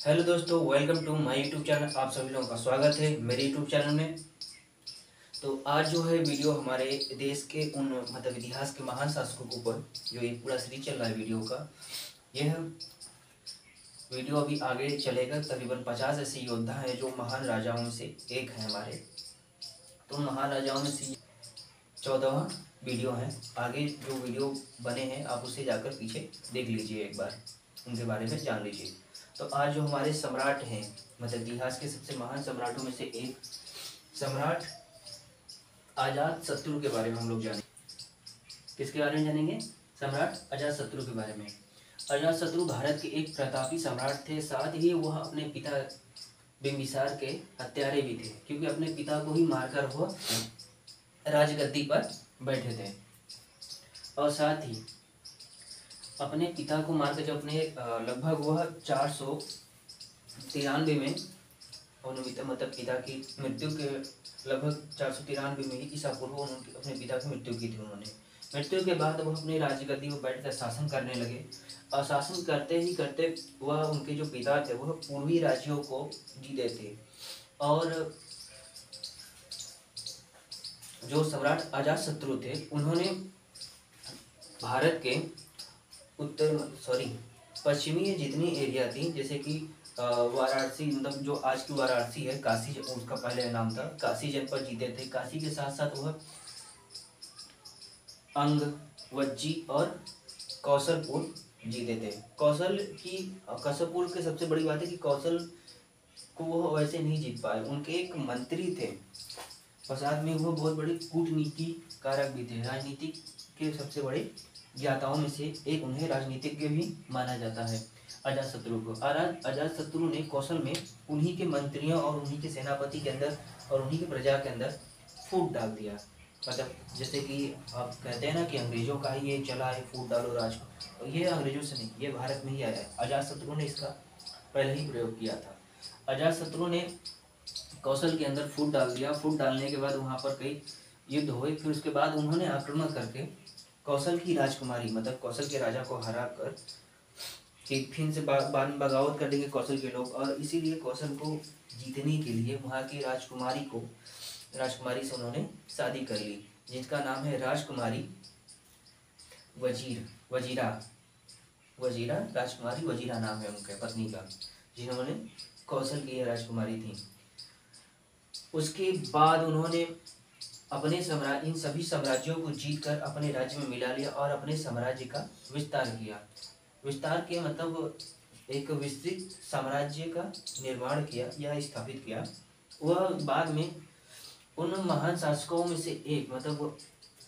Hello दोस्तों, welcome to my YouTube channel. आप सभी लोगों का स्वागत है मेरे यूट्यूब चैनल में। तो आज जो है वीडियो हमारे देश के उन इतिहास के महान शासकों के ऊपर जो ये पूरा सीरीज चल रहा है वीडियो का। यह वीडियो अभी आगे चलेगा। तकरीबन 50 ऐसे योद्धा हैं जो महान राजाओं में से एक है हमारे। तो महान राजाओं में से 14वां वीडियो है। आगे जो वीडियो बने हैं आप उससे जाकर पीछे देख लीजिए, एक बार उनके बारे में जान लीजिए। तो आज जो हमारे सम्राट हैं, इतिहास के सबसे महान सम्राटों में से एक सम्राट अजात शत्रु के बारे में हम लोग जानेंगे। किसके बारे में जानेंगे? सम्राट अजात शत्रु के बारे में। अजात शत्रु भारत के एक प्रतापी सम्राट थे। साथ ही वह अपने पिता बिंबिसार के हत्यारे भी थे, क्योंकि अपने पिता को ही मारकर वह राजगद्दी पर बैठे थे। और साथ ही अपने पिता को मारकर जब अपने लगभग वह 493 में पिता की मृत्यु के लगभग 493 में ही ईसा पूर्व उन्होंने अपने पिता की मृत्यु की थी। उन्होंने मृत्यु के बाद वह अपने राजगद्दी पर बैठकर शासन करने लगे। और शासन करते ही करते वह उनके जो पिता थे वह पूर्वी राज्यों को जीते थे। और जो सम्राट अजातशत्रु थे उन्होंने भारत के पश्चिमी जितनी एरिया थी, जैसे कि वाराणसी, जो आज की वाराणसी है, काशी उसका पहले नाम था, काशी जनपद जीते थे। काशी के साथ साथ वह अंग, वज्जी और कौशलपुर जीते थे। कौशलपुर की सबसे बड़ी बात है कि कौशल को वह वैसे नहीं जीत पाए। उनके एक मंत्री थे और साथ में वह बहुत बड़े कूटनीति कारक भी थे। राजनीति के सबसे बड़े ज्ञाताओं में से एक उन्हें राजनीतिज्ञ भी माना जाता है अजातशत्रु को। अजातशत्रु ने कौशल में उन्हीं के मंत्रियों और उन्हीं के सेनापति के अंदर और उन्हीं के प्रजा के अंदर फूट डाल दिया। जैसे कि आप कहते हैं ना कि अंग्रेजों का ही ये चला है, फूट डालो राज को, ये अंग्रेजों से नहीं, ये भारत में ही आया है। अजातशत्रु ने इसका पहले ही प्रयोग किया था। अजातशत्रु ने कौशल के अंदर फूट डाल दिया। फूट डालने के बाद वहाँ पर कई युद्ध हुए। फिर उसके बाद उन्होंने आक्रमण करके कौशल की राजकुमारी कौशल के राजा को हरा कर फिर से बाद में बगावत कर देंगे कौशल के लोग। और इसीलिए कौशल को जीतने के लिए वहाँ की राजकुमारी से उन्होंने शादी कर ली, जिसका नाम है राजकुमारी वजीरा राजकुमारी वजीरा नाम है उनके पत्नी का, जिन्होंने कौशल की राजकुमारी थी। उसके बाद उन्होंने अपने इन सभी साम्राज्यों को जीतकर अपने राज्य में मिला लिया और अपने साम्राज्य का विस्तार किया एक विस्तृत साम्राज्य का निर्माण किया या स्थापित किया। वह बाद में उन महान शासकों में से एक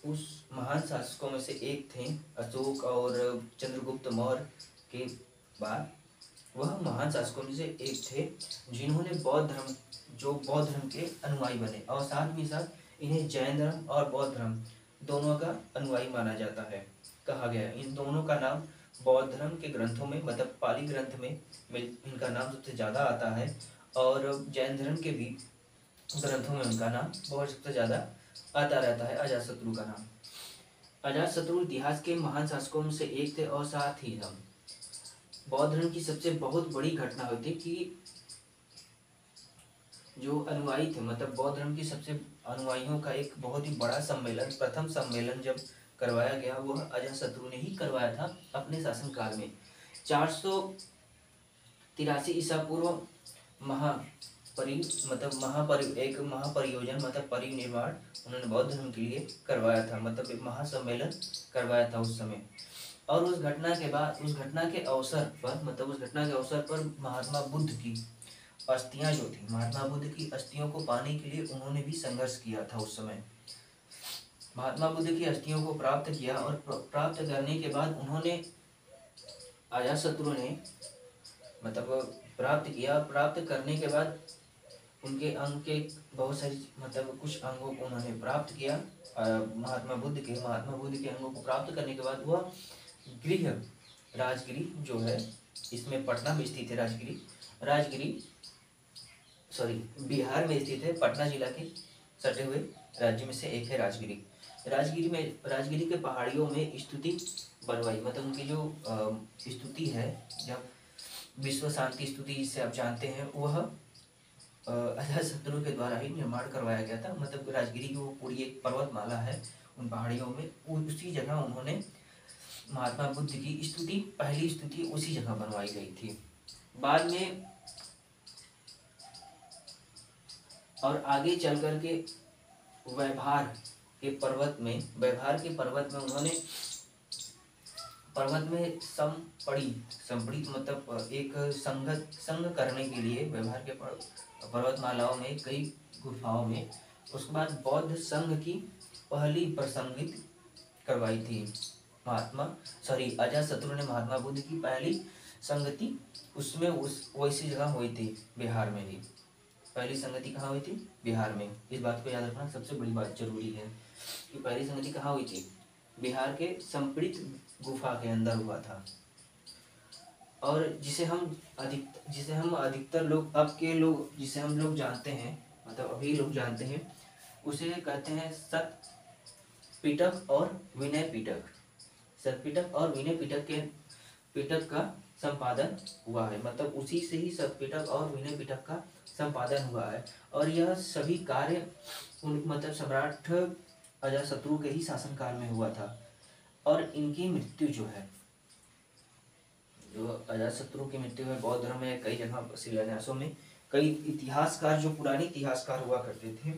उस महान शासकों में से एक थे अशोक और चंद्रगुप्त मौर्य के बाद। वह महान शासकों में से एक थे जिन्होंने बौद्ध धर्म के अनुयायी बने। और साथ ही साथ इन्हें जैन धर्म और बौद्ध धर्म दोनों का अनुयायी माना जाता है, कहा गया है। इन दोनों का नाम बौद्ध धर्म के ग्रंथों में पाली ग्रंथ में इनका नाम सबसे ज़्यादा आता है, और जैन धर्म के भी ग्रंथों में उनका नाम बहुत सबसे ज़्यादा आता रहता है, अजातशत्रु का नाम। अजातशत्रु इतिहास के महान शासकों में से एक थे। और साथ ही हम बौद्ध धर्म की सबसे बहुत बड़ी घटना हुई थी कि जो अनुयायी थे बौद्ध धर्म की सबसे अनुयायियों का एक बहुत ही बड़ा सम्मेलन, प्रथम सम्मेलन जब करवाया गया वह अजातशत्रु ने ही करवाया था अपने शासनकाल में। 483 ईसा पूर्व महापरियोजन परिनिर्माण उन्होंने बौद्ध धर्म के लिए करवाया था, एक महासम्मेलन करवाया था उस समय। और उस घटना के अवसर पर महात्मा बुद्ध की अस्थियां जो थी, महात्मा बुद्ध की अस्थियों को पाने के लिए उन्होंने भी संघर्ष किया था उस समय। महात्मा बुद्ध की अस्थियों को प्राप्त किया और प्राप्त करने के बाद उन्होंने अजातशत्रु ने प्राप्त करने के बाद उनके अंग के बहुत सारी कुछ अंगों को उन्होंने प्राप्त किया। महात्मा बुद्ध के अंगों को प्राप्त करने के बाद वह राजगिरी जो है, इसमें पटना में स्थित है। बिहार में स्थित है। पटना जिला के सटे हुए राज्य में से एक है राजगिरी के पहाड़ियों में स्तुति बनवाई। उनकी जो स्तुति है, जब विश्व शांति स्तुति जिसे आप जानते हैं, वह अजातशत्रु के द्वारा ही निर्माण करवाया गया था। मतलब राजगिरी की वो पूरी एक पर्वतमाला है उन पहाड़ियों में, उसी जगह उन्होंने महात्मा बुद्ध की स्तुति, पहली स्तुति उसी जगह बनवाई गई थी। बाद में और आगे चल कर के व्यवहार के पर्वत में उन्होंने पर्वत में संपड़ी मतलब एक संग करने के लिए व्यवहार के पर्वतमालाओं में कई गुफाओं में, उसके बाद बौद्ध संघ की पहली प्रसंगित करवाई थी अजातशत्रु ने महात्मा बुद्ध की पहली संगति उसमें वैसी जगह हुई थी, बिहार में ही पहली संगति कहाँ हुई थी? बिहार में। इस बात को याद रखना सबसे बड़ी बात जरूरी है कि पहली संगति कहाँ हुई थी? बिहार के संपड़ित गुफा के अंदर हुआ था। और जिसे हम अधिकतर लोग अब के लोग जिसे हम लोग जानते हैं, मतलब अभी लोग जानते हैं, उसे कहते हैं सत पिटक और विनय पिटक। सत पिटक और विनय पिटक का संपादन हुआ है, मतलब उसी से ही सत पिटक और विनय पिटक का संपादन हुआ है। और यह सभी कार्य मतलब सम्राट अजातशत्रु के ही शासनकाल में हुआ था। और इनकी मृत्यु जो अजातशत्रु की मृत्यु है बौद्ध धर्म में कई जगह शिलान्यासों में कई इतिहासकार, जो पुराने इतिहासकार हुआ करते थे,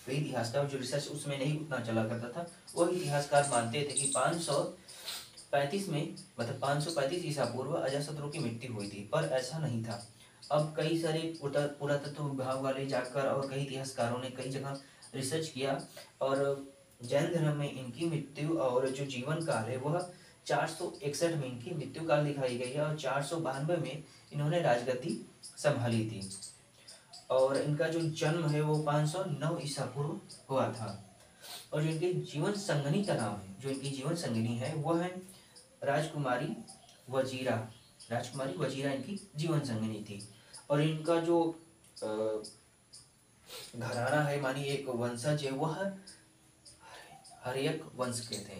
कई इतिहासकार जो रिसर्च उसमें नहीं उतना चला करता था, वो इतिहासकार मानते थे कि 535 में मतलब 535 ईसा पूर्व अजातशत्रु की मृत्यु हुई थी, पर ऐसा नहीं था। अब कई सारे पुरातत्व विभाग वाले जाकर और कई इतिहासकारों ने कई जगह रिसर्च किया और जैन धर्म में इनकी मृत्यु और जो जीवन काल है वह 461 में इनकी मृत्यु काल दिखाई गई है और 492 में इन्होंने राजगद्दी संभाली थी। और इनका जो जन्म है वो 509 ईसा पूर्व हुआ था। और जो इनके जीवन संगनी का नाम है, जो इनकी जीवन संगनी है वह है राजकुमारी वजीरा इनकी जीवन संगनी थी। और इनका जो घराना है, मानी एक वंशज है, वह हर्यक वंश के थे।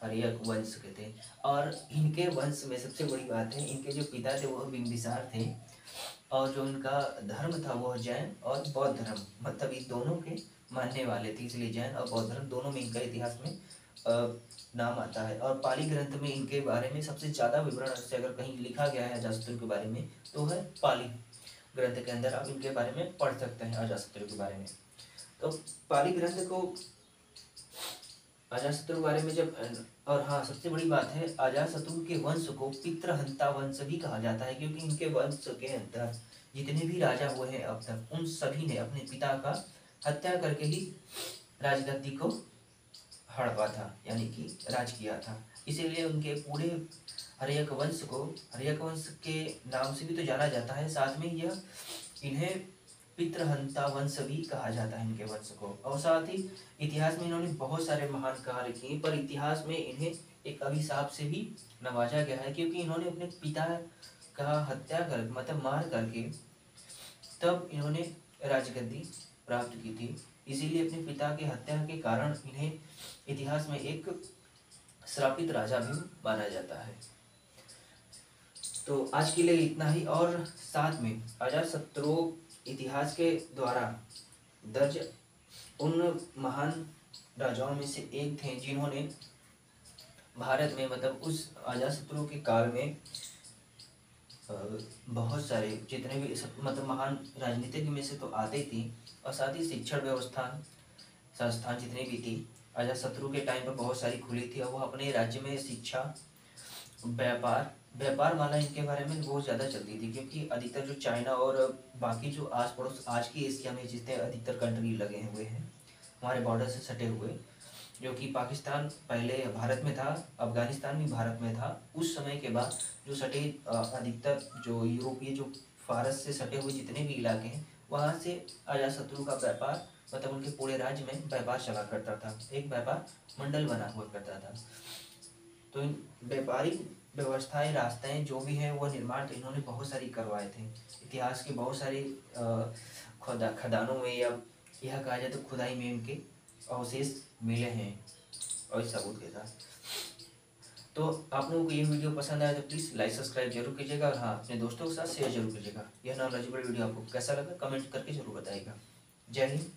हर्यक वंश के थे। और इनके वंश में सबसे बड़ी बात है, इनके जो पिता थे वह बिंबिसार थे और जो इनका धर्म था वह जैन और बौद्ध धर्म, मतलब ये दोनों के मानने वाले थे, इसलिए जैन और बौद्ध धर्म दोनों में इनका इतिहास में नाम आता है। और पाली ग्रंथ में इनके बारे में सबसे ज़्यादा विवरण से अगर कहीं लिखा गया है अजातशत्रु के बारे में तो है पाली ग्रंथ के अंदर। आप इनके बारे में पढ़ सकते हैं अजातशत्रु के बारे में। तो पाली ग्रंथ को अजातशत्रु के बारे में जब, और हाँ सबसे बड़ी बात है, अजातशत्रु के वंश को पितृहंता वंश भी कहा जाता है, क्योंकि इनके वंश के अंदर जितने भी राजा हुए हैं अब तक, उन सभी ने अपने पिता का हत्या करके ही राजगद्दी को हड़पा था, यानी कि राज किया था। इसीलिए उनके पूरे हर्यक वंश के नाम से भी तो जाना जाता है, साथ में यह इन्हें पितृहंता वंश भी कहा जाता है इनके वंश को। और साथ ही इतिहास में इन्होंने बहुत सारे महान कार्य किए, पर इतिहास में इन्हें एक अभिशाप से भी नवाजा गया है, क्योंकि इन्होंने अपने पिता का हत्या कर मतलब मार करके तब इन्होंने राजगद्दी प्राप्त की थी। इसीलिए अपने पिता के हत्या के कारण इन्हें इतिहास में एक श्रापित राजा भी माना जाता है। तो आज के लिए इतना ही। और साथ में अजातशत्रु इतिहास के द्वारा दर्ज उन महान राजाओं में से एक थे जिन्होंने भारत में मतलब उस अजातशत्रु के काल में बहुत सारे जितने भी मतलब महान राजनीतिक में से तो आते थी, और साथ ही शिक्षण संस्थान जितने भी थी अजातशत्रु के टाइम पर बहुत सारी खुली थी। और वह अपने राज्य में शिक्षा, व्यापार माला इनके बारे में बहुत ज़्यादा चलती थी, क्योंकि अधिकतर जो चाइना और बाकी जो आस पड़ोस आज की एशिया में जितने अधिकतर कंट्री लगे हुए हैं हमारे बॉर्डर से सटे हुए, जो कि पाकिस्तान पहले भारत में था, अफगानिस्तान भी भारत में था, उस समय के बाद जो सटे अधिकतर जो यूरोपीय जो फारस से सटे हुए जितने भी इलाके हैं वहाँ से अजातशत्रु का व्यापार मतलब उनके पूरे राज्य में व्यापार चला करता था, एक व्यापार मंडल बना हुआ करता था। तो इन व्यापारिक व्यवस्थाएं, रास्तें जो भी हैं वह निर्माण तो इन्होंने बहुत सारी करवाए थे। इतिहास के बहुत सारे खदानों में या यह कहा जाए तो खुदाई में इनके अवशेष मिले हैं और सबूत के साथ। तो आप लोगों को ये वीडियो पसंद आया तो प्लीज़ लाइक सब्सक्राइब जरूर कीजिएगा, और हाँ अपने दोस्तों के साथ शेयर जरूर कीजिएगा। यह नॉलेजेबल वीडियो आपको कैसा लगा कमेंट करके जरूर बताइएगा। जय हिंद।